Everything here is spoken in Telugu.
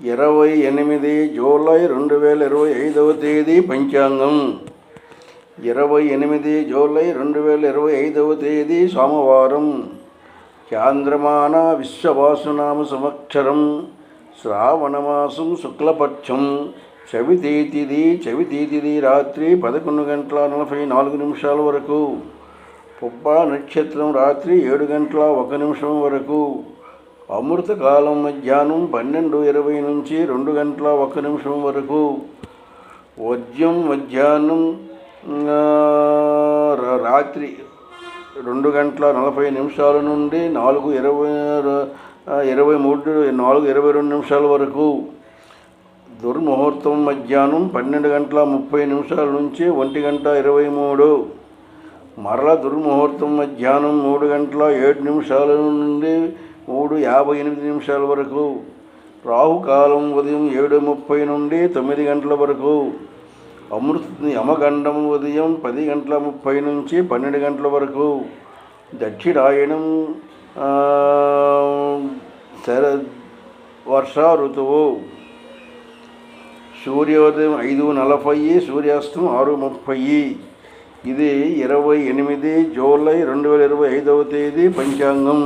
28 జూలై 2025 తేదీ పంచాంగం. 28 జూలై 2025 తేదీ సోమవారం. చాంద్రమాన విశ్వవాసునామ సంవత్సరం. శ్రావణమాసం శుక్లపక్షం. చవితి తిథి రాత్రి 11:44 వరకు. పుబ్బ నక్షత్రం రాత్రి 7:01 వరకు. అమృతకాలం మధ్యాహ్నం 12:20 నుంచి 2:01 వరకు. వర్జ్యం మధ్యాహ్నం రాత్రి 2:40 నుండి 4:22 వరకు. దుర్ముహూర్తం మధ్యాహ్నం 12:30 నుంచి 1:23. మరల దుర్ముహూర్తం మధ్యాహ్నం 3:07 నుండి 3:58 వరకు. రాహుకాలం ఉదయం 7:30 నుండి 9 గంటల వరకు. యమగండం ఉదయం 10:30 నుంచి 12 గంటల వరకు. దక్షిణాయనం వర్షా ఋతువు. సూర్యోదయం 5:40, సూర్యాస్తం 6:30. ఇది 28 జూలై 2025 తేదీ పంచాంగం.